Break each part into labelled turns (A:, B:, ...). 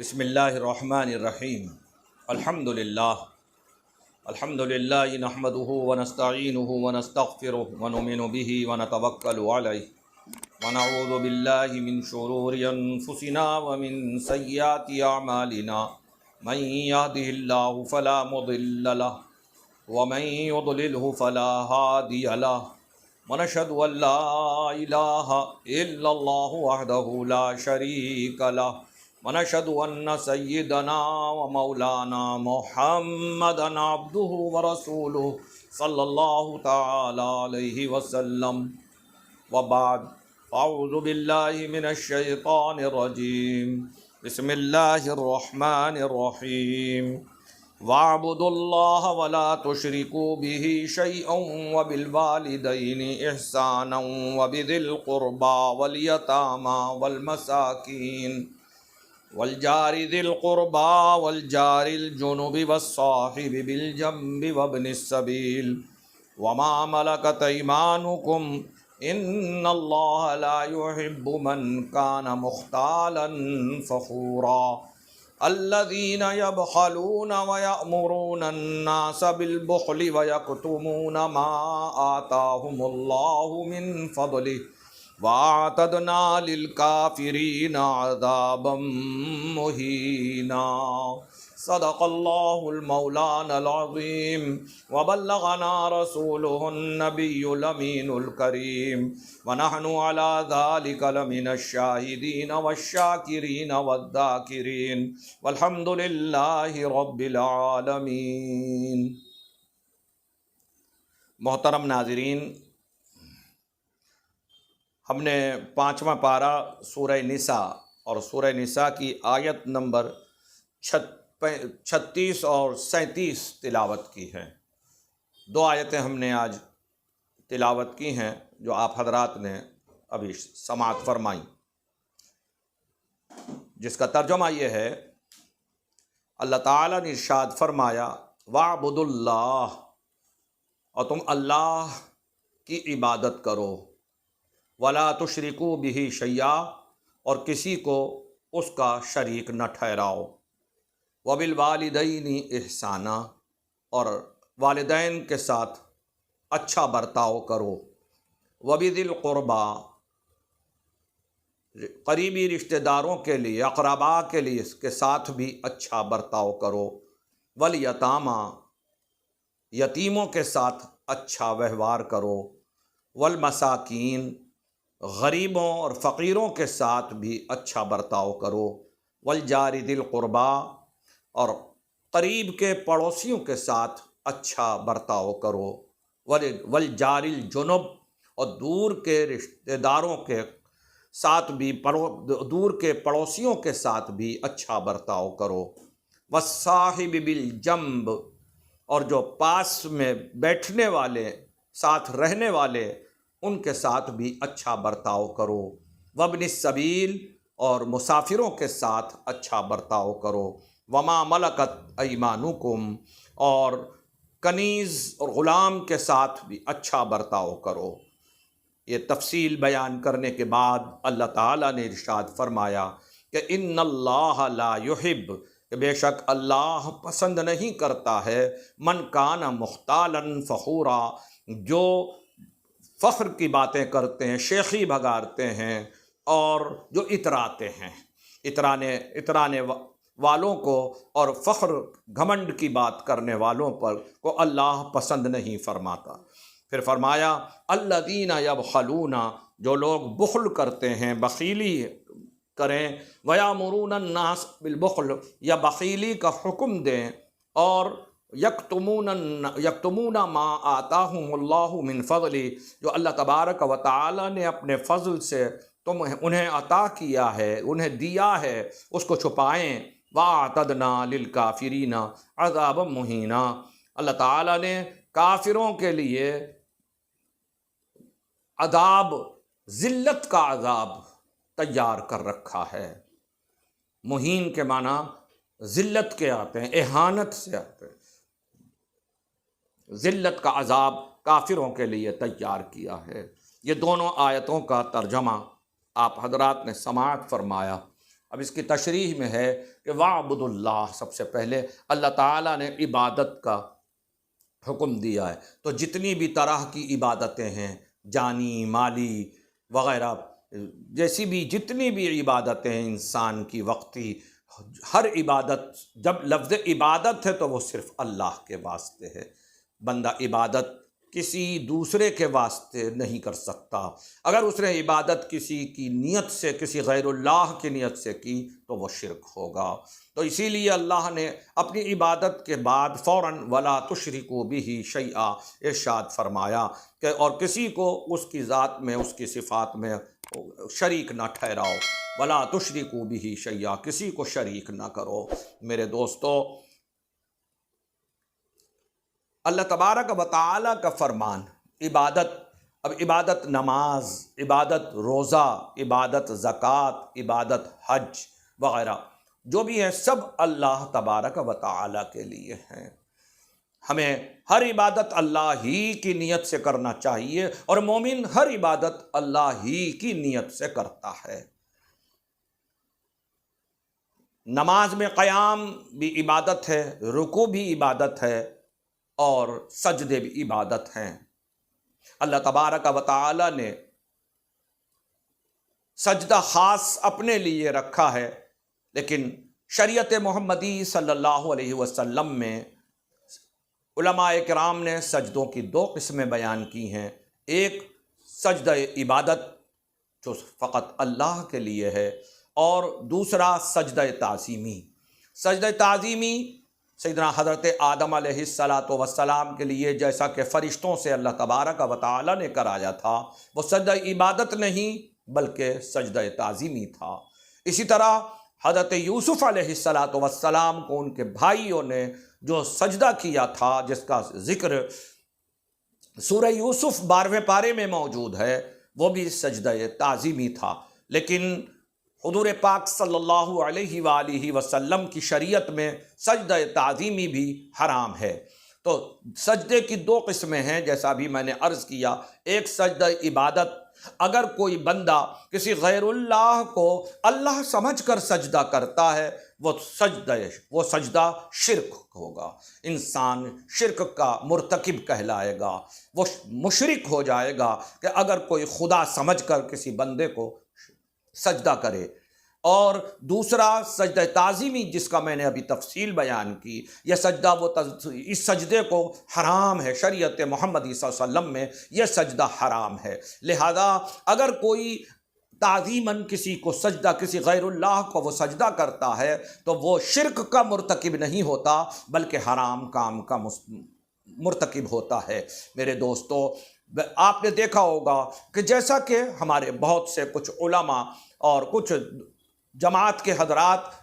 A: بسم اللہ الرحمن الرحیم الحمدللہ نحمده ونستعینه ونستغفره ونؤمن به ونتوکل علیہ ونعوذ باللہ من شرور انفسنا ومن سیئات اعمالنا من یهده اللہ فلا مضل له ومن یضلله فلا هادی له ونشهد ان لا الہ الا اللہ وحدہ لا شریک له ونشهد ان سیدنا ومولانا محمدا عبده ورسوله صلی اللہ تعالی علیہ وسلم وبعد اعوذ باللہ من الشیطان الرجیم بسم اللہ الرحمن الرحیم وَاعْبُدُوا اللَّهَ وَلَا تُشْرِكُوا بِهِ شَيْئًا وَبِالْوَالِدَيْنِ إِحْسَانًا وَبِذِي الْقُرْبَى وَالْيَتَامَى وَالْمَسَاكِينِ وَالْجَارِ ذِي الْقُرْبَى وَالْجَارِ الْجُنُبِ وَالصَّاحِبِ بِالْجَنبِ وَابْنِ السَّبِيلِ وَمَا مَلَكَتْ أَيْمَانُكُمْ إِنَّ اللَّهَ لَا يُحِبُّ مَنْ كَانَ مُخْتَالًا فَخُورًا الذين يبخلون ويأمرون الناس بالبخل ويكتمون ما آتاهم الله من فضله وأعتدنا للكافرين عذابا مهينا صدق الله المولانا العظيم وبلغنا رسوله النبي الأمين الكريم ونحن على ذلك لمن الشاهدين والشاكرين والذاكرين والحمد لله رب العالمين۔ محترم ناظرین، ہم نے 5واں پارہ سورہ نساء اور سورہ نساء کی آیت نمبر 36 اور 37 تلاوت کی ہے۔ 2 آیتیں ہم نے آج تلاوت کی ہیں جو آپ حضرات نے ابھی سماعت فرمائی، جس کا ترجمہ یہ ہے، اللہ تعالیٰ نے ارشاد فرمایا وَاعْبُدُوا اللَّهَ، اور تم اللہ کی عبادت کرو، وَلَا تُشْرِكُوا بِهِ شَيْئًا، اور کسی کو اس کا شریک نہ ٹھہراؤ، وَبِالْوَالِدَيْنِ إِحْسَانًا، اور والدین کے ساتھ اچھا برتاؤ کرو، وَبِذِي الْقُرْبَى، قریبی رشتہ داروں کے لیے، اقرباء کے لیے اس کے ساتھ بھی اچھا برتاؤ کرو، وَالْيَتَامَى، یتیموں کے ساتھ اچھا ویوہار کرو، وَالْمَسَاكِينِ، غریبوں اور فقیروں کے ساتھ بھی اچھا برتاؤ کرو، وَالْجَارِ ذِي الْقُرْبَى، اور قریب کے پڑوسیوں کے ساتھ اچھا برتاؤ کرو، وَالْجَارِ الْجُنُبِ، اور دور کے رشتہ داروں کے ساتھ بھی دور کے پڑوسیوں کے ساتھ بھی اچھا برتاؤ کرو، وَالصَّاحِبِ بِالْجَنبِ، اور جو پاس میں بیٹھنے والے، ساتھ رہنے والے، ان کے ساتھ بھی اچھا برتاؤ کرو، وَابْنِ السَّبِيلِ، اور مسافروں کے ساتھ اچھا برتاؤ کرو، وَمَا مَلَكَتْ أَيْمَانُكُمْ، اور کنیز اور غلام کے ساتھ بھی اچھا برتاؤ کرو۔ یہ تفصیل بیان کرنے کے بعد اللہ تعالیٰ نے ارشاد فرمایا کہ ان اللہ لا یحب، کہ بے شک اللہ پسند نہیں کرتا ہے، من کان مختالا فخورا، جو فخر کی باتیں کرتے ہیں، شیخی بھگارتے ہیں اور جو اتراتے ہیں، اترانے والوں کو اور فخر گھمنڈ کی بات کرنے والوں پر کو اللہ پسند نہیں فرماتا۔ پھر فرمایا الذین یبخلون، جو لوگ بخل کرتے ہیں، بخیلی کریں، ویامرون الناس بالبخل، یا بخیلی کا حکم دیں، اور یکتمون ما آتاہم اللہ من فضل، جو اللہ تبارک و تعالی نے اپنے فضل سے انہیں عطا کیا ہے، انہیں دیا ہے، اس کو چھپائیں، وَأَعْتَدْنَا لِلْكَافِرِينَ عَذَابًا مُهِينًا، اللہ تعالیٰ نے کافروں کے لیے عذاب، ذلت کا عذاب تیار کر رکھا ہے۔ مہین کے معنی ذلت کے آتے ہیں، اہانت سے آتے ہیں۔ ذلت کا عذاب کافروں کے لیے تیار کیا ہے۔ یہ دونوں آیتوں کا ترجمہ آپ حضرات نے سماعت فرمایا۔ اب اس کی تشریح میں ہے کہ وَاعْبُدُوا اللَّهَ، سب سے پہلے اللہ تعالیٰ نے عبادت کا حکم دیا ہے، تو جتنی بھی طرح کی عبادتیں ہیں، جانی، مالی وغیرہ، جیسی بھی جتنی بھی عبادتیں ہیں انسان کی وقتی، ہر عبادت، جب لفظ عبادت ہے تو وہ صرف اللہ کے واسطے ہے۔ بندہ عبادت کسی دوسرے کے واسطے نہیں کر سکتا۔ اگر اس نے عبادت کسی کی نیت سے، کسی غیر اللہ کی نیت سے کی تو وہ شرک ہوگا۔ تو اسی لیے اللہ نے اپنی عبادت کے بعد فوراً وَلَا تُشْرِكُوا بِهِ شَيْئًا ارشاد فرمایا کہ اور کسی کو اس کی ذات میں، اس کی صفات میں شریک نہ ٹھہراؤ۔ وَلَا تُشْرِكُوا بِهِ شَيْئًا، کسی کو شریک نہ کرو۔ میرے دوستو، اللہ تبارک و تعالیٰ کا فرمان، عبادت، اب عبادت نماز، عبادت روزہ، عبادت زکوٰۃ، عبادت حج وغیرہ جو بھی ہیں، سب اللہ تبارک و تعالیٰ کے لیے ہیں۔ ہمیں ہر عبادت اللہ ہی کی نیت سے کرنا چاہیے، اور مومن ہر عبادت اللہ ہی کی نیت سے کرتا ہے۔ نماز میں قیام بھی عبادت ہے، رکوع بھی عبادت ہے، اور سجدے بھی عبادت ہیں۔ اللہ تبارک و تعالی نے سجدہ خاص اپنے لیے رکھا ہے، لیکن شریعت محمدی صلی اللہ علیہ وسلم میں علماء کرام نے سجدوں کی دو قسمیں بیان کی ہیں۔ ایک سجدہ عبادت جو فقط اللہ کے لیے ہے، اور دوسرا سجدہ تعظیمی۔ سجدہ تعظیمی سیدنا حضرت آدم علیہ السلام کے لیے، جیسا کہ فرشتوں سے اللہ تبارک و تعالی نے کرایا تھا، وہ سجدہ عبادت نہیں بلکہ سجدہ تعظیمی تھا۔ اسی طرح حضرت یوسف علیہ السلام کو ان کے بھائیوں نے جو سجدہ کیا تھا، جس کا ذکر سورہ یوسف 12ویں پارے میں موجود ہے، وہ بھی سجدہ تعظیمی تھا۔ لیکن حضور پاک صلی اللہ علیہ وآلہ وسلم کی شریعت میں سجدہ تعظیمی بھی حرام ہے۔ تو سجدے کی دو قسمیں ہیں، جیسا بھی میں نے عرض کیا۔ ایک سجدہ عبادت، اگر کوئی بندہ کسی غیر اللہ کو اللہ سمجھ کر سجدہ کرتا ہے، وہ سجدہ شرک ہوگا، انسان شرک کا مرتکب کہلائے گا، وہ مشرک ہو جائے گا کہ اگر کوئی خدا سمجھ کر کسی بندے کو سجدہ کرے۔ اور دوسرا سجدہ تعظیمی، جس کا میں نے ابھی تفصیل بیان کی، یہ سجدہ اس سجدے کو حرام ہے، شریعت محمدی صلی اللہ علیہ وسلم میں یہ سجدہ حرام ہے۔ لہذا اگر کوئی تعظیماً کسی کو سجدہ، کسی غیر اللہ کو وہ سجدہ کرتا ہے، تو وہ شرک کا مرتکب نہیں ہوتا بلکہ حرام کام کا مرتکب ہوتا ہے۔ میرے دوستو، آپ نے دیکھا ہوگا کہ جیسا کہ ہمارے بہت سے کچھ علماء اور کچھ جماعت کے حضرات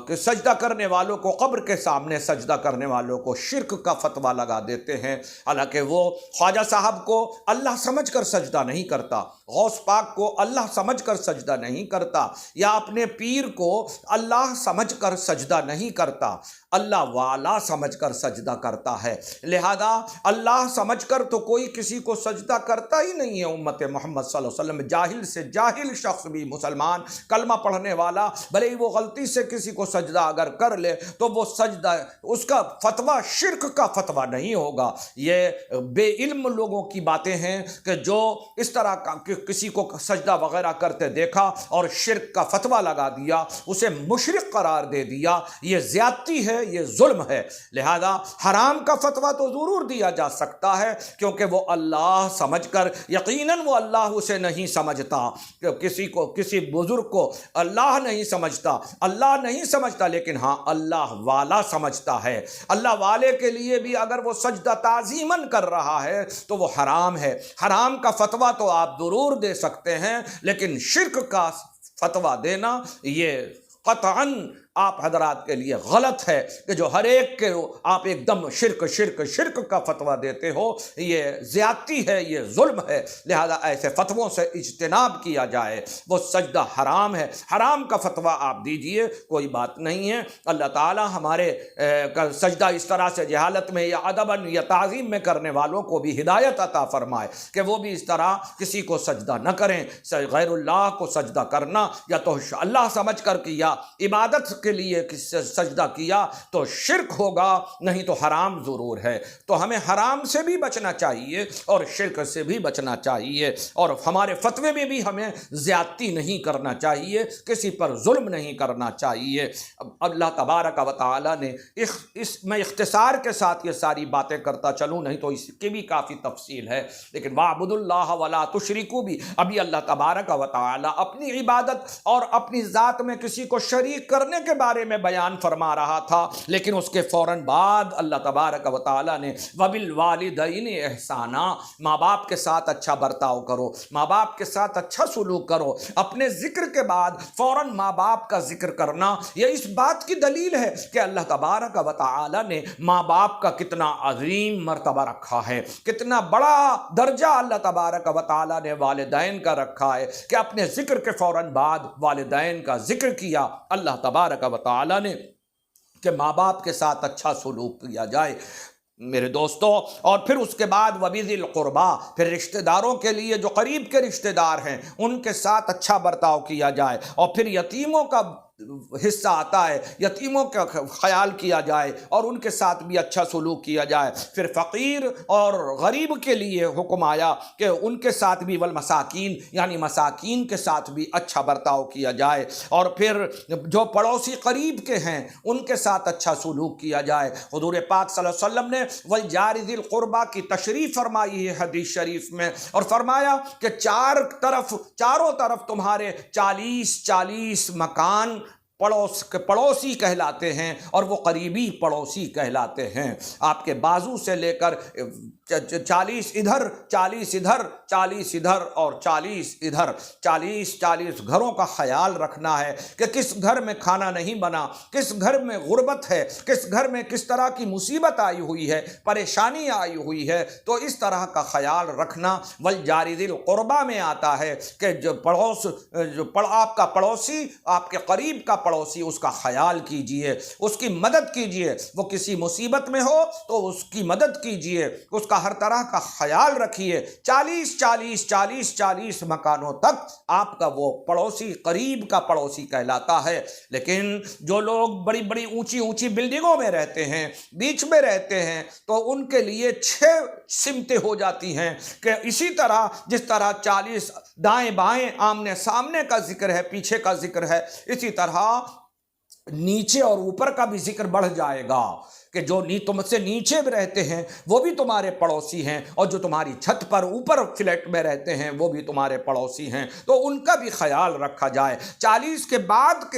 A: کہ سجدہ کرنے والوں کو، قبر کے سامنے سجدہ کرنے والوں کو شرک کا فتویٰ لگا دیتے ہیں، حالانکہ وہ خواجہ صاحب کو اللہ سمجھ کر سجدہ نہیں کرتا، غوث پاک کو اللہ سمجھ کر سجدہ نہیں کرتا، یا اپنے پیر کو اللہ سمجھ کر سجدہ نہیں کرتا، اللہ والا سمجھ کر سجدہ کرتا ہے۔ لہذا اللہ سمجھ کر تو کوئی کسی کو سجدہ کرتا ہی نہیں ہے۔ امت محمد صلی اللہ علیہ وسلم، جاہل سے جاہل شخص بھی، مسلمان کلمہ پڑھنے والا، بھلے ہی وہ غلطی سے کسی کو سجدہ اگر کر لے تو وہ سجدہ، اس کا فتویٰ شرک کا فتویٰ نہیں ہوگا۔ یہ بے علم لوگوں کی باتیں ہیں کہ جو اس طرح کسی کو سجدہ وغیرہ کرتے دیکھا اور شرک کا فتویٰ لگا دیا، اسے مشرک قرار دے دیا، یہ زیادتی ہے، یہ ظلم ہے۔ لہذا حرام کا فتویٰ تو ضرور دیا جا سکتا ہے، کیونکہ وہ اللہ سمجھ کر، یقیناً وہ اللہ اسے نہیں سمجھتا، کہ کسی بزرگ کو اللہ نہیں سمجھتا، اللہ نہیں سمجھتا، لیکن ہاں اللہ والا سمجھتا ہے۔ اللہ والے کے لیے بھی اگر وہ سجدہ تعظیماً کر رہا ہے تو وہ حرام ہے۔ حرام کا فتویٰ تو آپ ضرور دے سکتے ہیں، لیکن شرک کا فتویٰ دینا یہ قطعاً آپ حضرات کے لیے غلط ہے کہ جو ہر ایک کے آپ ایک دم شرک شرک شرک کا فتویٰ دیتے ہو، یہ زیادتی ہے، یہ ظلم ہے، لہذا ایسے فتووں سے اجتناب کیا جائے۔ وہ سجدہ حرام ہے، حرام کا فتویٰ آپ دیجئے، کوئی بات نہیں ہے۔ اللہ تعالی ہمارے سجدہ اس طرح سے جہالت میں یا ادباً یا تعظیم میں کرنے والوں کو بھی ہدایت عطا فرمائے کہ وہ بھی اس طرح کسی کو سجدہ نہ کریں۔ غیر اللہ کو سجدہ کرنا یا تو اللہ سمجھ کر کیا، عبادت کے لیے سجدہ کیا تو شرک ہوگا، نہیں تو حرام ضرور ہے۔ تو ہمیں حرام سے بھی بچنا چاہیے اور شرک سے بھی بچنا چاہیے، اور ہمارے فتوے میں بھی ہمیں زیادتی نہیں کرنا چاہیے، کسی پر ظلم نہیں کرنا چاہیے۔ اللہ تبارک و تعالی نے میں اختصار کے ساتھ یہ ساری باتیں کرتا چلوں، نہیں تو اس کی بھی کافی تفصیل ہے، لیکن وَاعْبُدُوا اللَّهَ وَلَا تُشْرِكُوا بھی ابھی اللہ تبارک و تعالی اپنی عبادت اور اپنی ذات میں کسی کو شریک کرنے کے بارے میں بیان فرما رہا تھا، لیکن اس کے فوراً بعد اللہ تبارک و تعالی نے وَبِالْوَالِدَيْنِ احسانا، ماں باپ کے ساتھ اچھا برتاؤ کرو، ماں باپ کے ساتھ اچھا سلوک کرو۔ اپنے ذکر کے بعد فوراً ماں باپ کا ذکر کرنا یہ اس بات کی دلیل ہے کہ اللہ تبارک و تعالی نے ماں باپ کا کتنا عظیم مرتبہ رکھا ہے، کتنا بڑا درجہ اللہ تبارک و تعالی نے والدین کا رکھا ہے کہ اپنے ذکر کے فوراً بعد والدین کا ذکر کیا اللہ تبارک و تعالی نے کہ ماں باپ کے ساتھ اچھا سلوک کیا جائے میرے دوستو۔ اور پھر اس کے بعد وَبِذِي الْقُرْبَىٰ، پھر رشتہ داروں کے لیے جو قریب کے رشتہ دار ہیں ان کے ساتھ اچھا برتاؤ کیا جائے، اور پھر یتیموں کا حصہ آتا ہے، یتیموں کا خیال کیا جائے اور ان کے ساتھ بھی اچھا سلوک کیا جائے۔ پھر فقیر اور غریب کے لیے حکم آیا کہ ان کے ساتھ بھی والمساکین، یعنی مساکین کے ساتھ بھی اچھا برتاؤ کیا جائے، اور پھر جو پڑوسی قریب کے ہیں ان کے ساتھ اچھا سلوک کیا جائے۔ حضور پاک صلی اللہ علیہ وسلم نے وَالْجَارِ ذِي الْقُرْبَىٰ کی تشریح فرمائی ہے حدیث شریف میں، اور فرمایا کہ چاروں طرف تمہارے 40 مکان پڑوسی کہلاتے ہیں، اور وہ قریبی پڑوسی کہلاتے ہیں۔ آپ کے بازو سے لے کر 40 ادھر 40 ادھر 40 ادھر اور 40 ادھر، 40 گھروں کا خیال رکھنا ہے کہ کس گھر میں کھانا نہیں بنا، کس گھر میں غربت ہے، کس گھر میں کس طرح کی مصیبت آئی ہوئی ہے، پریشانی آئی ہوئی ہے، تو اس طرح کا خیال رکھنا وَالْجَارِ ذِي الْقُرْبَىٰ میں آتا ہے کہ جو آپ کا پڑوسی، آپ کے قریب کا پڑوسی، اس کا خیال کیجئے، اس کی مدد کیجئے، وہ کسی مصیبت میں ہو تو اس کی مدد کیجئے، اس کا ہر طرح کا خیال رکھیے۔ 40 مکانوں تک آپ کا وہ پڑوسی قریب کا پڑوسی کہلاتا ہے۔ لیکن جو لوگ بڑی بڑی اونچی بلڈنگوں میں رہتے ہیں، بیچ میں رہتے ہیں، تو ان کے لیے 6 سمتیں ہو جاتی ہیں کہ اسی طرح جس طرح 40 دائیں بائیں آمنے سامنے کا ذکر ہے، پیچھے کا ذکر ہے، اسی طرح نیچے اور اوپر کا بھی ذکر بڑھ جائے گا کہ جو تم سے نیچے بھی رہتے ہیں وہ بھی تمہارے پڑوسی ہیں، اور جو تمہاری چھت پر اوپر فلیٹ میں رہتے ہیں وہ بھی تمہارے پڑوسی ہیں، تو ان کا بھی خیال رکھا جائے۔ 40 کے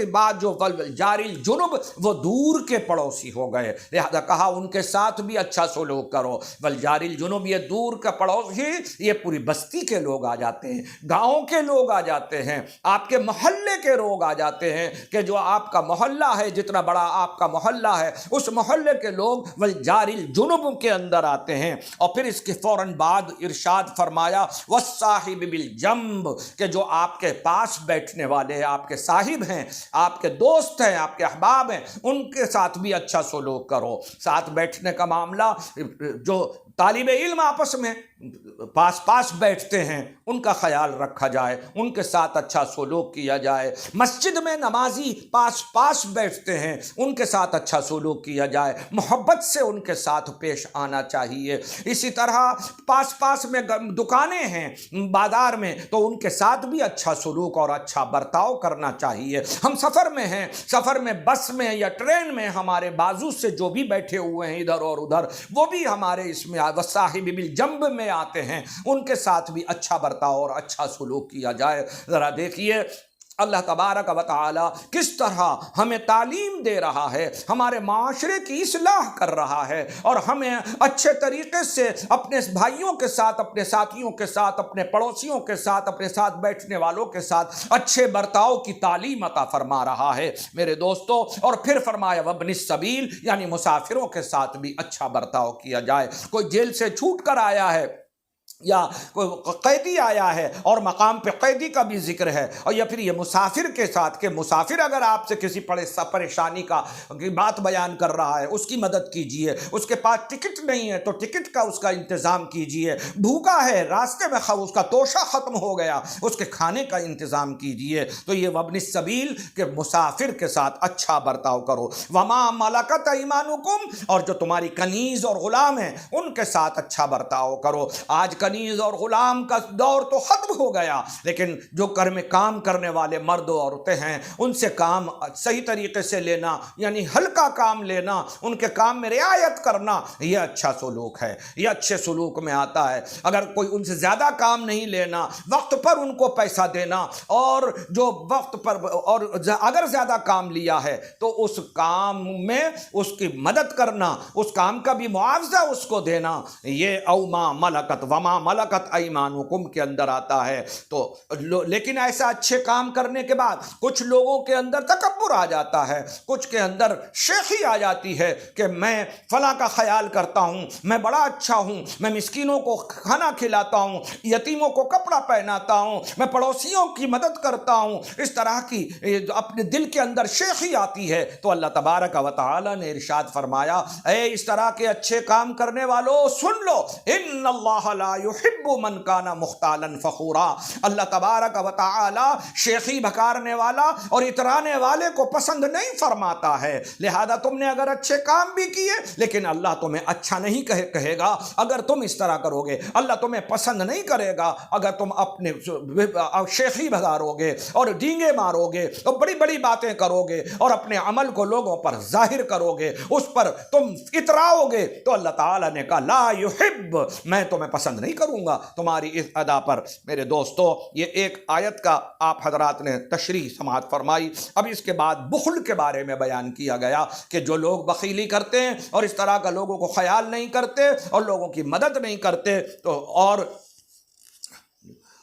A: بعد جو والجار الجنب، وہ دور کے پڑوسی ہو گئے، لہذا کہا ان کے ساتھ بھی اچھا سلوک کرو۔ والجار الجنب، یہ دور کا پڑوسی، یہ پوری بستی کے لوگ آ جاتے ہیں، گاؤں کے لوگ آ جاتے ہیں، آپ کے محلے کے لوگ آ جاتے ہیں کہ جو آپ کا محلہ ہے، جتنا بڑا آپ کا محلہ ہے، اس محلے کے لوگ والجار الجنب کے اندر آتے ہیں۔ اور پھر اس کے فوراً بعد ارشاد فرمایا والصاحب بالجنب، کہ جو آپ کے پاس بیٹھنے والے، آپ کے صاحب ہیں، آپ کے دوست ہیں، آپ کے احباب ہیں، ان کے ساتھ بھی اچھا سلوک کرو۔ ساتھ بیٹھنے کا معاملہ، جو طالب علم آپس میں پاس بیٹھتے ہیں ان کا خیال رکھا جائے، ان کے ساتھ اچھا سلوک کیا جائے۔ مسجد میں نمازی پاس بیٹھتے ہیں، ان کے ساتھ اچھا سلوک کیا جائے، محبت سے ان کے ساتھ پیش آنا چاہیے۔ اسی طرح پاس میں دکانیں ہیں بازار میں، تو ان کے ساتھ بھی اچھا سلوک اور اچھا برتاؤ کرنا چاہیے۔ ہم سفر میں ہیں، سفر میں بس میں یا ٹرین میں ہمارے بازو سے جو بھی بیٹھے ہوئے ہیں ادھر اور ادھر، وہ بھی ہمارے اس میں والصاحب بالجنب میں آتے ہیں، ان کے ساتھ بھی اچھا برتاؤ اور اچھا سلوک کیا جائے۔ ذرا دیکھیے اللہ تبارک و تعالی کس طرح ہمیں تعلیم دے رہا ہے، ہمارے معاشرے کی اصلاح کر رہا ہے، اور ہمیں اچھے طریقے سے اپنے بھائیوں کے ساتھ، اپنے ساتھیوں کے ساتھ، اپنے پڑوسیوں کے ساتھ، اپنے ساتھ بیٹھنے والوں کے ساتھ اچھے برتاؤ کی تعلیم عطا فرما رہا ہے میرے دوستو۔ اور پھر فرمایا وابن السبیل، یعنی مسافروں کے ساتھ بھی اچھا برتاؤ کیا جائے۔ کوئی جیل سے چھوٹ کر آیا ہے یا کوئی قیدی آیا ہے اور مقام پہ قیدی کا بھی ذکر ہے، اور یا پھر یہ مسافر کے ساتھ کہ مسافر اگر آپ سے کسی پریشانی کا بات بیان کر رہا ہے، اس کی مدد کیجئے، اس کے پاس ٹکٹ نہیں ہے تو ٹکٹ کا اس کا انتظام کیجئے، بھوکا ہے راستے میں اس کا توشہ ختم ہو گیا، اس کے کھانے کا انتظام کیجئے۔ تو یہ وابن السبیل کہ مسافر کے ساتھ اچھا برتاؤ کرو۔ وما ملکت ایمانکم، اور جو تمہاری کنیز اور غلام ہیں ان کے ساتھ اچھا برتاؤ کرو۔ آج کنیز اور غلام کا دور تو ختم ہو گیا، لیکن جو گھر میں کام کرنے والے مرد و عورتیں ہیں ان سے کام صحیح طریقے سے لینا، یعنی ہلکا کام لینا، ان کے کام میں رعایت کرنا، یہ اچھا سلوک ہے، یہ اچھے سلوک میں آتا ہے۔ اگر کوئی ان سے زیادہ کام نہیں لینا، وقت پر ان کو پیسہ دینا، اور جو وقت پر، اور اگر زیادہ کام لیا ہے تو اس کام میں اس کی مدد کرنا، اس کام کا بھی معاوضہ اس کو دینا، یہ اوما ملکت وما ملکت ایمانکم کے اندر آتا ہے۔ تو لیکن ایسا اچھے کام کرنے کے بعد کچھ لوگوں کے اندر تکبر آ جاتا ہے، کچھ کے اندر شیخی آ جاتی ہے کہ میں فلاں کا خیال کرتا ہوں، میں بڑا اچھا ہوں، میں مسکینوں کو کھانا کھلاتا ہوں، یتیموں کو کپڑا پہناتا ہوں، میں پڑوسیوں کی مدد کرتا ہوں، اس طرح کی اپنے دل کے اندر شیخی آتی ہے۔ تو اللہ تبارک و تعالی نے ارشاد فرمایا، اے اس طرح کے اچھے کام کرنے والوں سن لو، ان اللہ لا يحب من کان مختالا فخورا، اللہ تبارک و تعالی شیخی بھکارنے والا اور اترانے والے کو پسند نہیں فرماتا ہے۔ لہذا تم نے اگر اچھے کام بھی کیے لیکن اللہ تمہیں اچھا نہیں کہے گا اگر تم اس طرح کرو گے، اللہ تمہیں پسند نہیں کرے گا اگر تم اپنے شیخی بھگارو گے اور ڈینگے مارو گے اور بڑی بڑی باتیں کرو گے اور اپنے عمل کو لوگوں پر ظاہر کرو گے، اس پر تم اتراؤ گے، تو اللہ تعالیٰ نے کہا لا يحب، میں تمہیں پسند نہیں کروں گا تمہاری اس ادا پر۔ میرے دوستو یہ ایک آیت کا آپ حضرات نے تشریح سماعت فرمائی۔ اب اس کے بعد بخل کے بارے میں بیان کیا گیا کہ جو لوگ بخیلی کرتے ہیں اور اس طرح کا لوگوں کو خیال نہیں کرتے اور لوگوں کی مدد نہیں کرتے تو اور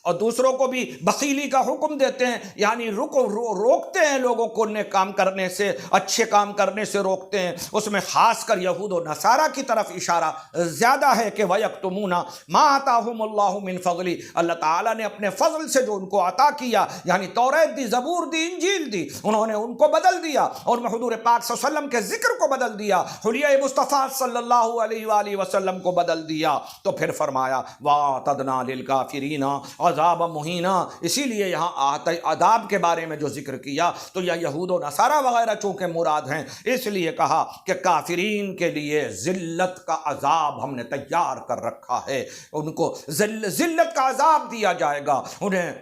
A: دوسروں کو بھی بخیلی کا حکم دیتے ہیں، یعنی روکتے ہیں لوگوں کو نیک کام کرنے سے، اچھے کام کرنے سے روکتے ہیں۔ اس میں خاص کر یہود و نصارہ کی طرف اشارہ زیادہ ہے کہ وَيَكْتُمُونَ مَا آتَاهُمُ اللَّهُ مِنْ فَضْلِهِ، اللہ تعالیٰ نے اپنے فضل سے جو ان کو عطا کیا، یعنی توریت دی، زبور دی، انجیل دی، انہوں نے ان کو بدل دیا اور حضور پاک صلی اللہ علیہ وسلم کے ذکر کو بدل دیا، حلیہ مصطفیٰ صلی اللہ علیہ وآلہ وسلم کو بدل دیا۔ تو پھر فرمایا وَأَعْتَدْنَا لِلْكَافِرِينَ عذاب مہینہ، اسی لیے یہاں عذاب کے بارے میں جو ذکر کیا تو یہ یہود و نصارہ وغیرہ چونکہ مراد ہیں، اس لیے کہا کہ کافرین کے لیے ذلت کا عذاب ہم نے تیار کر رکھا ہے، ان کو ذلت کا عذاب دیا جائے گا، انہیں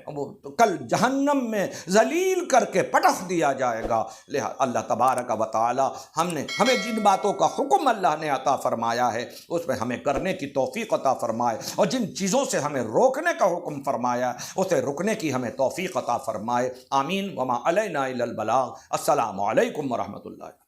A: کل جہنم میں ذلیل کر کے پٹخ دیا جائے گا۔ لہذا اللہ تبارک و تعالی ہمیں جن باتوں کا حکم اللہ نے عطا فرمایا ہے اس میں ہمیں کرنے کی توفیق عطا فرمائے، اور جن چیزوں سے ہمیں روکنے کا حکم فرمایا اسے رکنے کی ہمیں توفیق عطا فرمائے۔ آمین۔ وما علینا الا البلاغ۔ السلام علیکم ورحمۃ اللہ۔